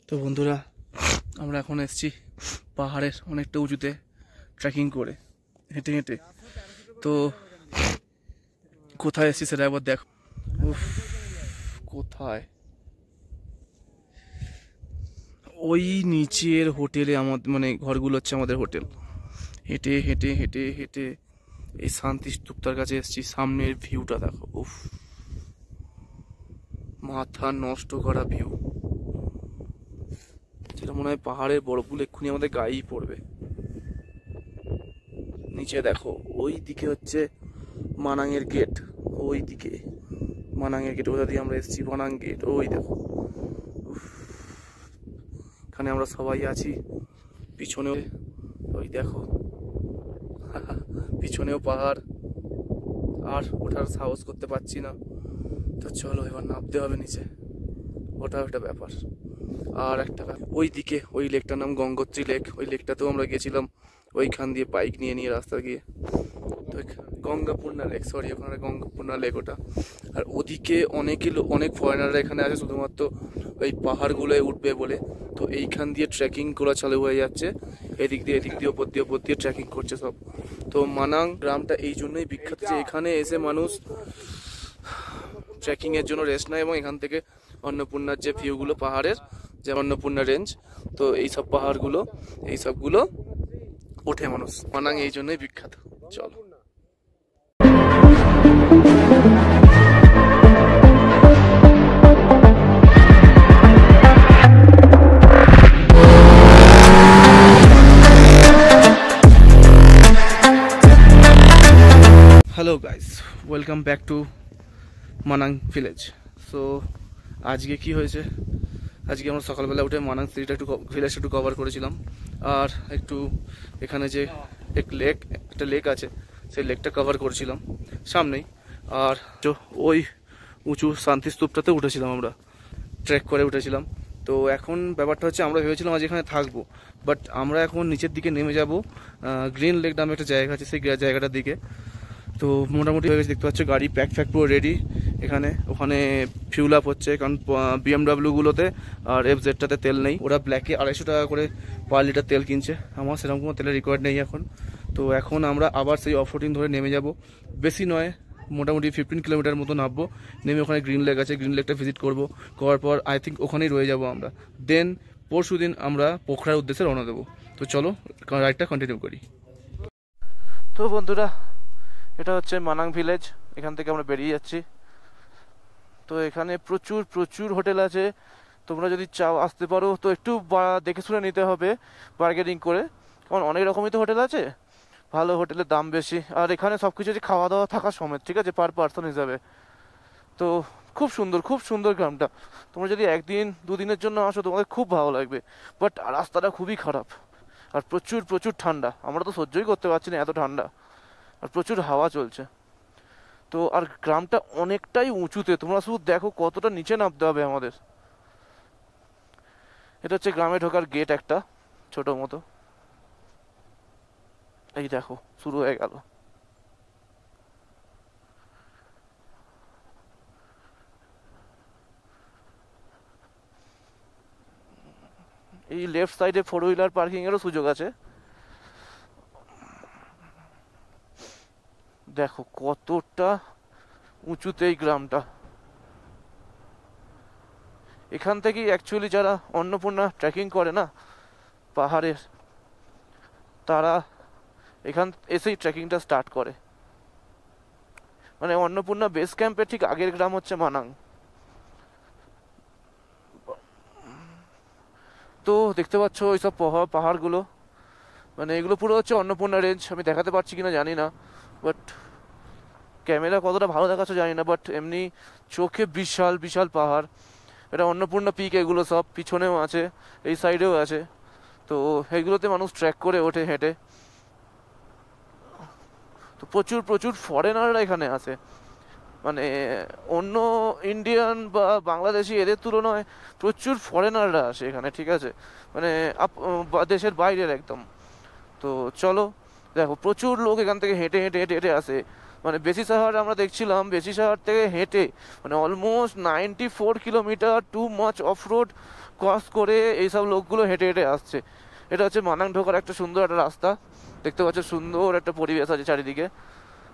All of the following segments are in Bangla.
তো বন্ধুরা, আমরা এখন এসেছি পাহাড়ের অনেকটা উঁচুতে ট্রেকিং করে হেঁটে হেঁটে। তো কোথায় এসেছি সেটা একবার দেখো। উফ, কোথায়? ওই নিচের হোটেলে আমাদের মানে ঘরগুলো হচ্ছে আমাদের হোটেল। হেঁটে হেঁটে হেঁটে হেঁটে এই শান্তি স্তূপটার কাছে এসেছি। সামনের ভিউটা দেখো, উফ, মাথা নষ্ট করা ভিউ। যেটা মনে হয় পাহাড়ের বরফগুলো এক্ষুনি আমাদের গায়েই পড়বে। নিচে দেখো, ওই দিকে হচ্ছে মানাংয়ের গেট। ওই দিকে মানাংয়ের গেট, ওটা দিয়ে আমরা এসেছি। মানাং গেট ওই দেখো। এখানে আমরা সবাই আছি। পিছনেও ওই দেখো, পিছনেও পাহাড়। আর ওঠার সাহস করতে পারছি না। তো চলো এবার নামতে হবে নিচে। ওটা একটা ব্যাপার। আর একটা ওই দিকে ওই লেকটার নাম গঙ্গোত্রী লেক। ওই লেকটাতেও আমরা গেছিলাম ওইখান দিয়ে বাইক নিয়ে নিয়ে রাস্তা গিয়ে। তো গঙ্গাপূর্ণা লেক, সরি, ওখানে গঙ্গাপূর্ণা লেক ওটা। আর ওদিকে অনেক ফরেনাররা এখানে আছে শুধুমাত্র ওই পাহাড়গুলোয় উঠবে বলে। তো এইখান দিয়ে ট্রেকিং করা চালু হয়ে যাচ্ছে। এদিক দিয়ে ওপর দিয়ে ট্রেকিং করছে সব। তো মানাং গ্রামটা এই জন্যই বিখ্যাত যে এখানে এসে মানুষ ট্রেকিংয়ের জন্য রেস্ট নেয় এবং এখান থেকে অন্নপূর্ণার যে ভিউগুলো পাহাড়ের, যে অন্নপূর্ণা রেঞ্জ, তো এইসব পাহাড়গুলো এইসবগুলো ওঠে মানুষ। মানাং এই জন্যই বিখ্যাত। চলো। Hello guys, welcome back to Manang village. So আজকে কি হয়েছে, আজকে আমরা সকালবেলা উঠে মানাং সিটিটা ভিলেজটা একটু কভার করেছিলাম। আর একটু এখানে যে একটা লেক আছে সেই লেকটা কভার করেছিলাম সামনেই। আর ওই উঁচু শান্তি স্তূপটাতে উঠেছিলাম, আমরা ট্রেক করে উঠেছিলাম। তো এখন ব্যাপারটা হচ্ছে, আমরা ভেবেছিলাম আজ এখানে থাকবো, বাট আমরা এখন নিচের দিকে নেমে যাব। গ্রিন লেক নামে একটা জায়গা আছে, সেই জায়গাটার দিকে। তো মোটামুটি হয়ে গেছে, দেখতে পাচ্ছ গাড়ি প্যাক পুরো রেডি। ওখানে ফিউল আপ হচ্ছে, কারণ BMW-গুলোতে আর FZ-টাতে তেল নেই। ওরা ব্ল্যাকে 250 টাকা করে পার লিটার তেল কিনছে। আমার সেরকম কোনো তেলের রিকোয়ার্ড নেই এখন। তো এখন আমরা আবার সেই অফরোডিং ধরে নেমে যাব। বেশি নয়, মোটামুটি 15 কিলোমিটার মতো নামবো। নেমে ওখানে গ্রিন লেক আছে, গ্রিন লেকটা ভিজিট করবো। করার পর আই থিঙ্ক ওখানেই রয়ে যাবো আমরা। দেন পরশু দিন আমরা পোখরার উদ্দেশ্যে রওনা দেবো। তো চলো রাইডটা কন্টিনিউ করি। তো বন্ধুরা, এটা হচ্ছে মানাং ভিলেজ। এখান থেকে আমরা বেরিয়ে যাচ্ছি। তো এখানে প্রচুর প্রচুর হোটেল আছে। তোমরা যদি চাও আসতে পারো, তো একটু দেখে শুনে নিতে হবে, বার্গেনিং করে, কারণ অনেক রকমই তো হোটেল আছে। ভালো হোটেলের দাম বেশি। আর এখানে সব কিছু খাওয়া দাওয়া থাকা সমেত, ঠিক আছে, পার পার্সন হিসাবে। তো খুব সুন্দর গ্রামটা। তোমরা যদি একদিন দুদিনের জন্য আসো তোমাদের খুব ভালো লাগবে। বাট রাস্তাটা খুবই খারাপ। আর প্রচুর প্রচুর ঠান্ডা। আমরা তো সহ্যই করতে পারছি না এত ঠান্ডা। আর প্রচুর হাওয়া চলছে। তো আর গ্রামটা অনেকটাই উঁচুতে, তোমরা শুধু দেখো কতটা নিচে নামতে হবে আমাদের। এটা হচ্ছে গ্রামে ঢোকার গেট একটা ছোট মতো। এই দেখো শুরু হয়ে গেল। এই লেফট সাইডে 4 হুইলার পার্কিং এরও সুযোগ আছে। দেখো কতটা উঁচুতে এই গ্রামটা। এখান থেকেই অ্যাকচুয়ালি যারা অন্নপূর্ণা ট্রেকিং করে না পাহাড়ের, তারা এখান এসেই ট্রেকিংটা স্টার্ট করে। মানে অন্নপূর্ণা বেস ক্যাম্পের ঠিক আগের গ্রাম হচ্ছে মানাং। তো দেখতে পাচ্ছ ওইসব পাহাড়গুলো, মানে এগুলো পুরো হচ্ছে অন্নপূর্ণা রেঞ্জ। আমি দেখাতে পারছি কিনা জানি না, বাট ক্যামেরা কতটা ভালো দেখাচ্ছে জানি না, বাট এমনি চোখে বিশাল বিশাল পাহাড়। এটা অন্নপূর্ণা পিক, এগুলো সব পিছনেও আছে, এই সাইডেও আছে। তো এইগুলোতে মানুষ ট্রেক করে ওঠে হেঁটে। তো প্রচুর প্রচুর ফরেনাররা এখানে আসে। মানে অন্য ইন্ডিয়ান বা বাংলাদেশি এদের তুলনায় প্রচুর ফরেনাররা আসে এখানে, ঠিক আছে, মানে দেশের বাইরের একদম। তো চলো দেখো, প্রচুর লোক এখান থেকে হেঁটে হেঁটে হেঁটে হেঁটে আসে। মানে বেশি শহর আমরা দেখছিলাম, বেশি শহর থেকে হেঁটে মানে almost 94 kilometre too much of road cross করে এইসব লোকগুলো হেঁটে হেঁটে আসছে। এটা হচ্ছে মানাং ঢোকার একটা সুন্দর একটা রাস্তা, দেখতে পাচ্ছ সুন্দর একটা পরিবেশ আছে চারিদিকে।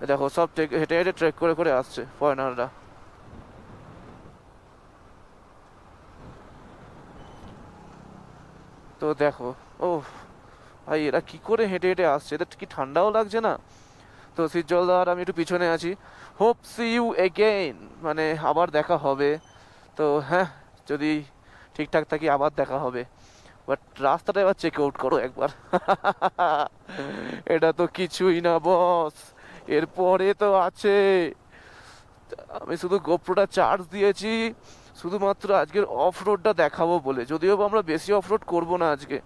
দেখো সব হেঁটে হেঁটে ট্রেক করে করে আসছে ফরেনাররা। তো দেখো, ও ভাই এরা কি করে হেঁটে হেঁটে আসছে, এদের কি ঠান্ডাও লাগছে না? তো সিজ্জলদা আর আমি একটু পিছনে আছি। হোপ সি ইউ এগেইন, মানে আবার দেখা হবে। তো হ্যাঁ, যদি ঠিকঠাক থাকি আবার দেখা হবে। বাট রাস্তাটা এবার চেক আউট করো একবার। এটা তো কিছুই না বস, এরপরে তো আছে। আমি শুধু গোপ্রোটা চার্জ দিয়েছি শুধুমাত্র আজকের অফ রোডটা দেখাবো বলে, যদিও বা আমরা বেশি অফ রোড করবো না আজকে।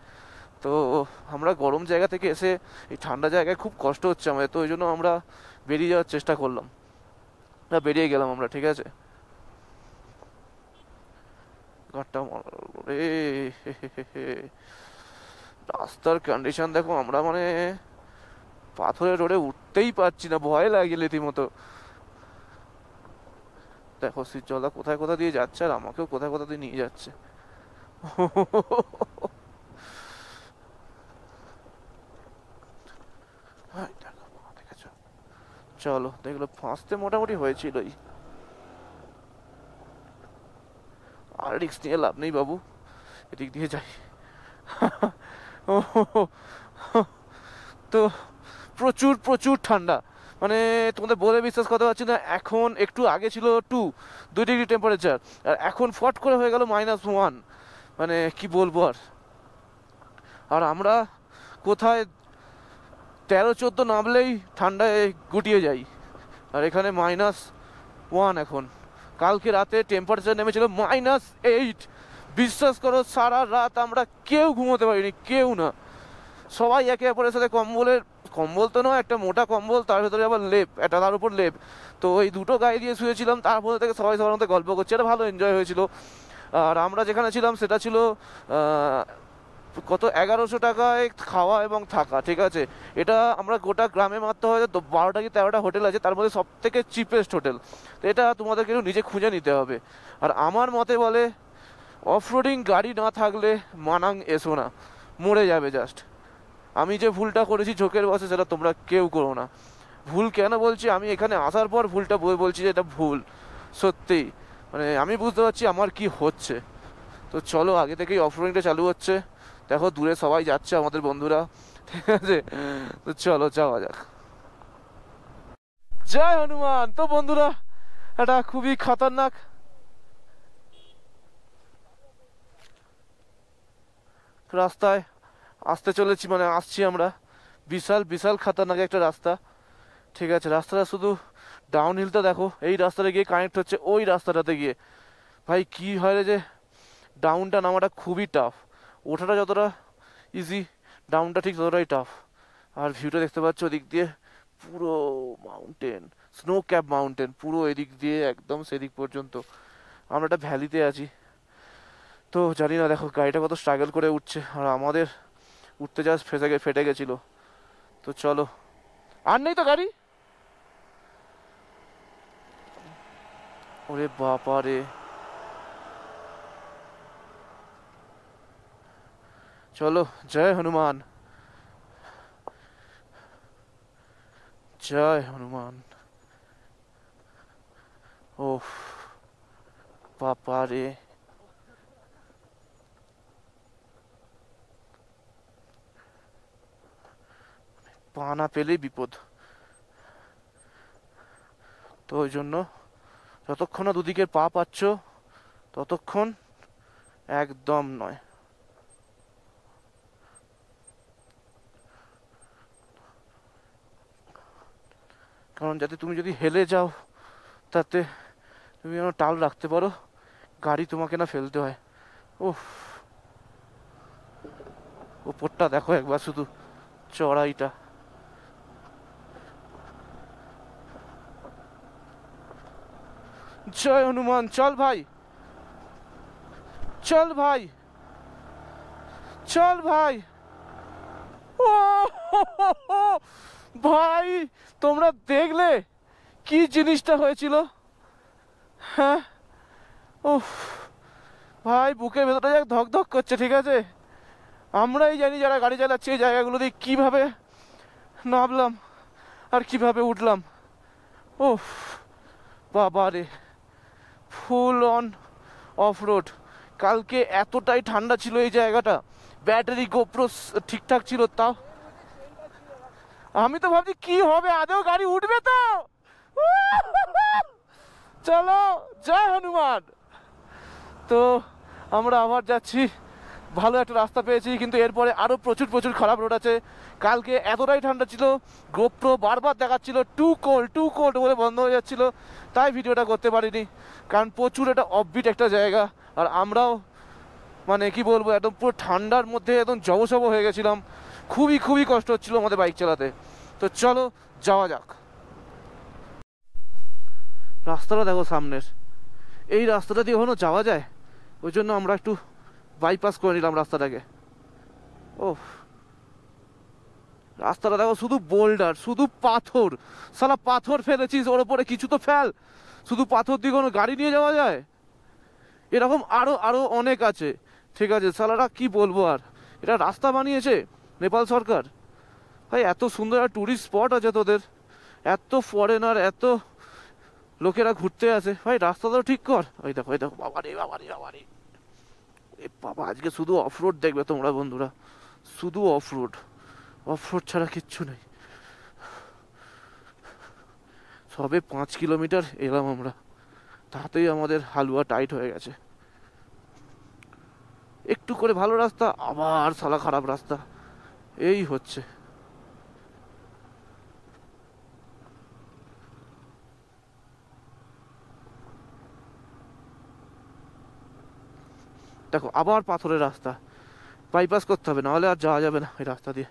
তো আমরা গরম জায়গা থেকে এসে এই ঠান্ডা জায়গায় খুব কষ্ট হচ্ছে আমাদের, তো ওই জন্য আমরা বেরিয়ে যাওয়ার চেষ্টা করলাম, বেরিয়ে গেলাম আমরা, ঠিক আছে। ঘাটটা রে, রাস্তার কন্ডিশন দেখো, আমরা মানে পাথরের রোডে উঠতেই পারছি না, ভয় লাগে রীতিমতো। দেখো সিজ্জলদা কোথায় কোথা দিয়ে যাচ্ছে আর আমাকেও কোথায় কোথা দিয়ে নিয়ে যাচ্ছে। দেখেছো, চলো দেখলো ফাঁসতে মোটামুটি হয়েছিলই, আর রিস্ক নিয়ে লাভ নেই বাবু, এদিক দিয়ে যাই। তো প্রচুর প্রচুর ঠান্ডা, মানে তোমাদের বলে বিশ্বাস করতে পারছি না। এখন একটু আগে ছিল 2 ডিগ্রি টেম্পারেচার, আর এখন ফট করে হয়ে গেল -1। মানে কি বলবো আর। আর আমরা কোথায় 13-14 নামলেই ঠান্ডায় গুটিয়ে যাই, আর এখানে -1 এখন। কালকে রাতে টেম্পারেচার নেমেছিল -8। বিশ্বাস করো সারা রাত আমরা কেউ ঘুমোতে পারিনি, কেউ না। সবাই একে অপরের সাথে কম্বল তো নয়, একটা মোটা কম্বল, তার ভেতরে আবার লেপ, একটা তার উপর লেপ, তো ওই দুটো গায়ে দিয়ে শুয়েছিলাম। তারপর থেকে সবাই সবার মধ্যে গল্প করছে, এটা ভালো এনজয় হয়েছিল। আর আমরা যেখানে ছিলাম সেটা ছিল কত 1100 টাকায় খাওয়া এবং থাকা, ঠিক আছে। এটা আমরা গোটা গ্রামে মাত্র হয়তো 12টা কি 13টা হোটেল আছে, তার মধ্যে সব থেকে চিপেস্ট হোটেল। তো এটা তোমাদেরকে একটু নিজে খুঁজে নিতে হবে। আর আমার মতে বলে অফরোডিং গাড়ি না থাকলে মানাং এসো না, মরে যাবে জাস্ট। আমি যে ভুলটা করেছি ঝোঁকের বসে, সেটা তোমরা কেউ করো না। ভুল কেন বলছি, আমি এখানে আসার পর ভুলটা বলছি যে এটা ভুল। সত্যিই মানে আমি বুঝতে পারছি আমার কি হচ্ছে। তো চলো, আগে থেকেই অফরোডিংটা চালু হচ্ছে, দেখো দূরে সবাই যাচ্ছে আমাদের বন্ধুরা, ঠিক আছে। তো চলো যাওয়া যাক। জয় হনুমান। তো বন্ধুরা, এটা খুবই খতরনাক রাস্তায় আসতে চলেছি, মানে আসছি আমরা। বিশাল বিশাল খতরনাক একটা রাস্তা, ঠিক আছে। রাস্তাটা শুধু ডাউন হিলটা দেখো, এই রাস্তাটা গিয়ে কানেক্ট হচ্ছে ওই রাস্তাটাতে গিয়ে। ভাই কি হয় রে, যে ডাউনটা নামাটা খুবই টাফ, ওঠাটা যতটা ইজি, ডাউনটা ঠিক ততটাই টাফ। আর ভিউটা দেখতে পাচ্ছ ওদিক দিয়ে, পুরো মাউন্টেন, স্নো ক্যাপ মাউন্টেন, পুরো এদিক দিয়ে একদম সেদিক পর্যন্ত। আমরা একটা ভ্যালিতে আছি। তো জানি না, দেখো গাড়িটা কত স্ট্রাগল করে উঠছে, আর আমাদের উঠতে জাস্ট ফেটে গেছিলো। তো চলো, আর নেই তো গাড়ি। ওরে বাবা রে, চলো। জয় হনুমান, জয় হনুমান। ও বাবা রে, পা না পেলেই বিপদ। তো ওই জন্য যতক্ষণ না দুদিকের পা পাচ্ছ ততক্ষণ একদম নয়। কারণ যাতে তুমি যদি হেলে যাও, তাতে তুমি যেন টাল রাখতে পারো, গাড়ি তোমাকে না ফেলতে হয়। ওহ, ওপরটা দেখো একবার শুধু, চড়াইটা। জয় হনুমান। চল ভাই, চল ভাই, চল ভাই। ও ভাই, তোমরা দেখলে কি জিনিসটা হয়েছিল। হ্যাঁ, উফ ভাই বুকের ভেতরটা যাক ধক ধক করছে। ঠিক আছে, আমরাই জানি যারা গাড়ি চালাচ্ছি এই জায়গাগুলো দিয়ে কীভাবে নামলাম আর কিভাবে উঠলাম। উফ বাবা রে, ফুল অন অফ রোড। কালকে এতটাই ঠান্ডা ছিল এই জায়গাটা, ব্যাটারি গোপ্রো ঠিকঠাক ছিল, তাও আমি তো ভাবছি কি হবে, আদৌ গাড়ি উঠবে তো। চলো, জয় হনুমান। তো আমরা আবার যাচ্ছি, ভালো একটা রাস্তা পেয়েছি, কিন্তু এরপরে আরও প্রচুর প্রচুর খারাপ রোড আছে। কালকে এতটাই ঠান্ডা ছিল, গোপ্রো বারবার দেখাচ্ছিল টু কোল্ড বলে বন্ধ হয়ে যাচ্ছিল, তাই ভিডিওটা করতে পারিনি। কারণ প্রচুর এটা অফবিট একটা জায়গা, আর আমরাও মানে কি বলবো একদম পুরো ঠান্ডার মধ্যে একদম জবসব হয়ে গেছিলাম। খুবই কষ্ট হচ্ছিল আমাদের বাইক চালাতে। তো চলো যাওয়া যাক। রাস্তাটা দেখো সামনের, এই রাস্তাটা দিয়ে কখনো যাওয়া যায়? ওই জন্য আমরা একটু বাইপাস করে নিলাম রাস্তাটাকে। ও রাস্তাটা দেখো, শুধু বোল্ডার, শুধু পাথর। সালা পাথর ফেলেছিস, ওর ওপরে কিছু তো ফেল। শুধু পাথর দিয়ে কোনো গাড়ি নিয়ে যাওয়া যায়? এরকম আরো অনেক আছে। ঠিক আছে, সালারা কি বলবো আর, এটা রাস্তা বানিয়েছে নেপাল সরকার। ভাই এত সুন্দর একটা টুরিস্ট স্পট আছে তোদের, এত ফরেনার, এত লোকেরা ঘুরতে আসে, ভাই রাস্তা তো ঠিক কর। ওই দেখো বাবারে এ বাবা, আজকে শুধু অফ রোড দেখবে তোমরা বন্ধুরা, শুধু অফ রোড ছাড়া কিচ্ছু নেই। সবে 5 কিলোমিটার এলাম আমরা, তাতেই আমাদের হালুয়া টাইট হয়ে গেছে। একটু করে ভালো রাস্তা, আবার সালা খারাপ রাস্তা, এই হচ্ছে। দেখো আবার পাথরের রাস্তা, বাইপাস করতে হবে, নাহলে আর যাওয়া যাবে না এই রাস্তা দিয়ে।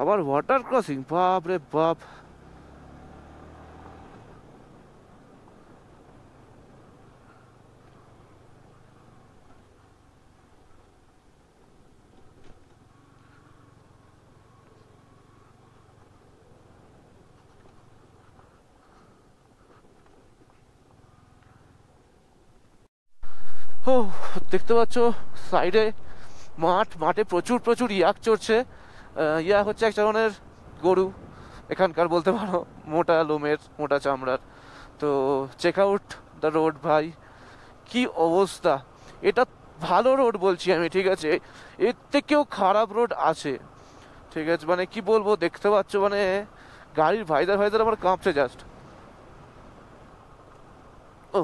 আবার ওয়াটার ক্রসিং, বাপ রে বাপ। ও দেখতে পাচ্ছ সাইডে মাঠে প্রচুর ইয়াক চড়ছে। ইয়াক হচ্ছে এক ধরনের গরু এখানকার, বলতে পারো মোটা লোমের, মোটা চামড়ার। তো চেক আউট দ্য রোড ভাই, কি অবস্থা। এটা ভালো রোড বলছি আমি, ঠিক আছে, এর থেকেও খারাপ রোড আছে। ঠিক আছে, মানে কি বলবো, দেখতে পাচ্ছ মানে গাড়ির ভাইদার আমার কাঁপছে জাস্ট। ও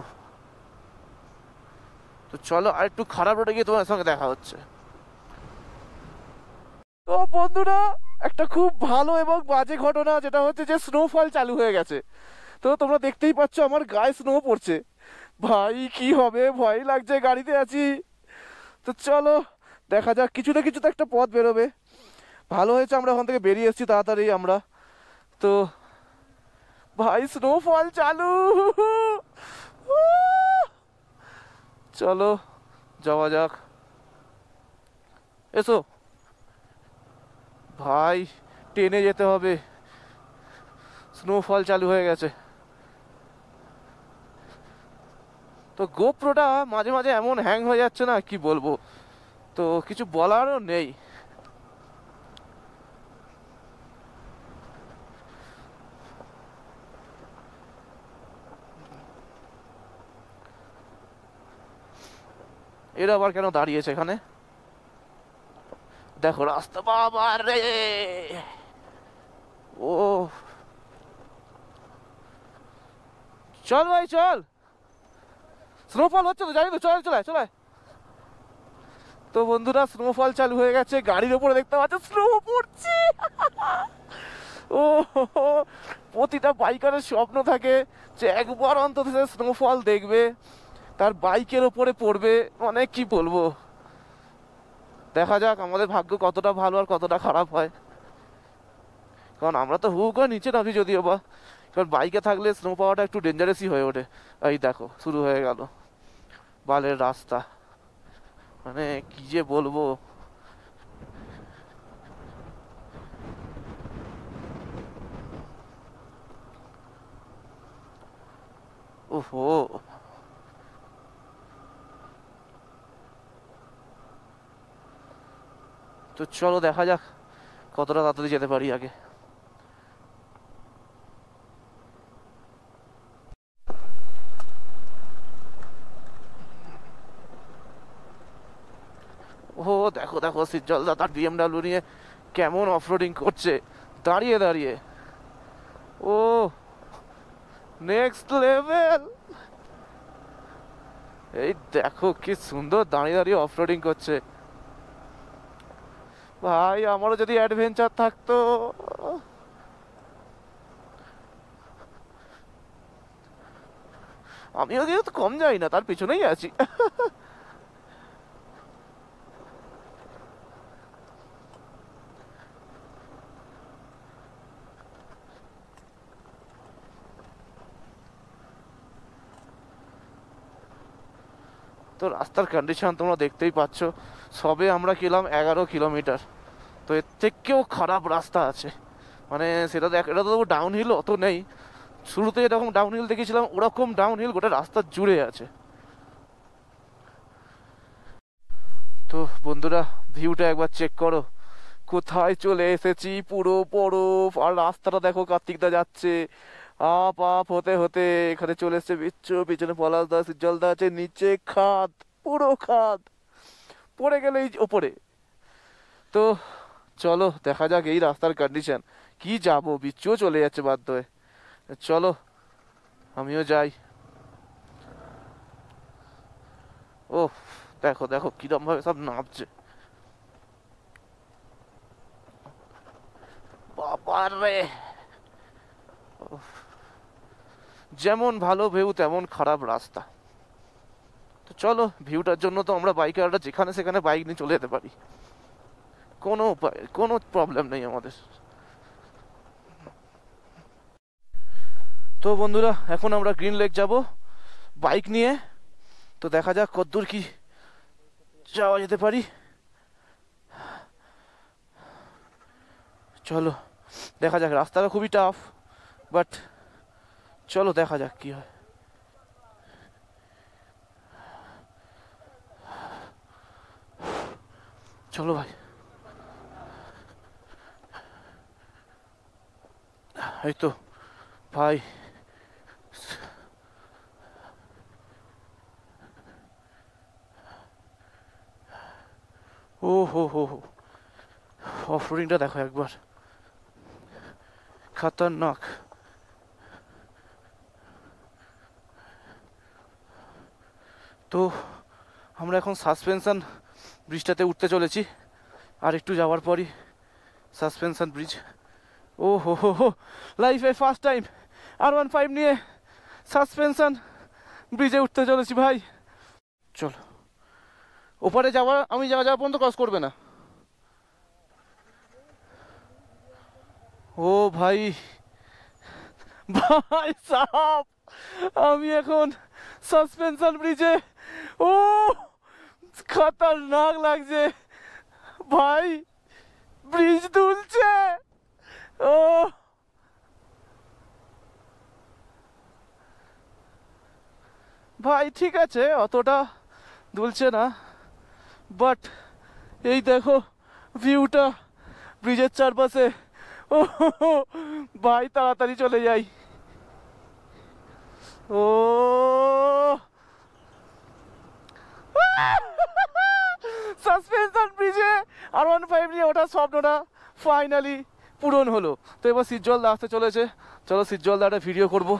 তো চলো আর একটু খারাপ রোডে গিয়ে তোমার সঙ্গে দেখা হচ্ছে। তো বন্ধুরা, একটা খুব ভালো এবং বাজে ঘটনা, যেটা হচ্ছে যে স্নোফল চালু হয়ে গেছে। তো তোমরা দেখতেই পাচ্ছ আমার গায়ে স্নো পড়ছে। ভাই কি হবে, ভয় লাগছে, গাড়িতে আছি। তো চলো দেখা যাক, কিছু না কিছু তো একটা পথ বেরোবে। ভালো হয়েছে আমরা ওখান থেকে বেরিয়ে এসেছি তাড়াতাড়ি আমরা। তো ভাই স্নোফল চালু, চলো যাওয়া যাক, এসো ভাই, টেনে যেতে হবে, স্নোফল চালু হয়ে গেছে। তো গোপ্রোটা মাঝে মাঝে এমন হ্যাং হয়ে যাচ্ছে না, কি বলবো, তো কিছু বলারও নেই। এরা আবার কেন দাঁড়িয়েছে এখানে? দেখো রাস্তা, বাবা রে, ও চল ভাই চল, স্নোফল হচ্ছে তো জানি তো, চলে। তো বন্ধুরা স্নোফল চালু হয়ে গেছে, গাড়ির উপরে দেখতে পাচ্ছ স্নো পড়ছে। ও ও হো হো, প্রতিটা বাইকারের স্বপ্ন থাকে যে একবার অন্তত সে স্নোফল দেখবে, তার বাইকের ওপরে পড়বে। মানে কি বলবো, দেখা যাক আমাদের ভাগ্য কতটা ভালো আর কতটা খারাপ হয়। কারণ আমরা তো হু করে নিচে নামি যদিও বা, কারণ বাইকে থাকলে স্নো পাওয়াটা একটু ডেঞ্জারাসই হয়ে ওঠে। এই দেখো শুরু হয়ে গেল বালের রাস্তা, মানে কি যে বলবো। ওহো, তো চলো দেখা যাক কতটা তাড়াতাড়ি যেতে পারি আগে। ও দেখো দেখো সিজ্জলদা তার বিএমডাব্লিউ নিয়ে কেমন অফরোডিং করছে দাঁড়িয়ে দাঁড়িয়ে। ও নেক্সট লেভেল, এই দেখো কি সুন্দর দাঁড়িয়ে দাঁড়িয়ে অফরোডিং করছে। ভাই আমারও যদি অ্যাডভেঞ্চার থাকতো। আমিও যেহেতু কম যাই না, তার পিছনেই আছি। তো রাস্তার কন্ডিশন তোমরা দেখতেই পাচ্ছ, সবে আমরা গেলাম 11 কিলোমিটার, তো এর থেকেও খারাপ রাস্তা আছে। মানে সেটা তো এটা তো ডাউন হিল অত নেই, শুরুতে এরকম ডাউন হিল দেখেছিলাম ওরকম ডাউন হিল গোটা রাস্তা জুড়ে আছে। তো বন্ধুরা ভিউটা একবার চেক করো, কোথায় চলে এসেছি, পুরো বরফ। আর রাস্তাটা দেখো, কার্তিকদা যাচ্ছে আপ আপ হতে হতে এখানে চলে এসছে বিচ্ছু, পিছনে পলাশদা সিজ্জলদা আছে, নিচে খাদ, পুরো খাদ, পড়ে গেলে এই ওপরে। তো চলো দেখা যাক এই রাস্তার কন্ডিশন কি, যাবো বিচ্ছুও চলে যাচ্ছে বাধ্য হয়ে। চলো আমিও যাই। ও দেখো দেখো কিরম ভাবে সব নামছে, বাবারে। যেমন ভালো ভিউ তেমন খারাপ রাস্তা। তো চলো ভিউটার জন্য তো আমরা বাইকাররা যেখানে সেখানে বাইক নিয়ে চলে যেতে পারি, কোনো উপায় কোনো প্রবলেম নেই আমাদের। তো বন্ধুরা এখন আমরা গ্রিন লেক যাব বাইক নিয়ে। তো দেখা যাক কতদূর কি যাওয়া যেতে পারি। চলো দেখা যাক, রাস্তাটা খুবই টাফ, বাট চলো দেখা যাক কি হয়। চলো ভাই, এই তো ভাই, ও হো হো হো, অফরোডিংটা দেখো একবার, খতরনাক। তো আমরা এখন সাসপেনশন ব্রিজটাতে উঠতে চলেছি, আর একটু যাওয়ার পরই সাসপেনশন ব্রিজ। ও হো হো হো, লাইফে ফার্স্ট টাইম R15 নিয়ে সাসপেনশন ব্রিজে উঠতে চলেছি ভাই। চলো ওপারে যাওয়া, আমি যাওয়া পর্যন্ত ক্রস করবে না। ও ভাই, ভাই সাহাব আমি এখন সাসপেনশন ব্রিজে। ও খতরনাক লাগছে ভাই, ব্রিজ দুলছে। ও ভাই ঠিক আছে, অতটা দুলছে না, বাট এই দেখো ভিউটা ব্রিজের চারপাশে। ও ভাই তাড়াতাড়ি চলে যাই। ও সাসপেনশন ব্রিজে R15 নিয়ে ওঠার স্বপ্নটা ফাইনালি পূরণ হলো। তো এবার সিজ্জলদা আসতে চলেছে, চলো সিজ্জলদা একটা ভিডিও করবো।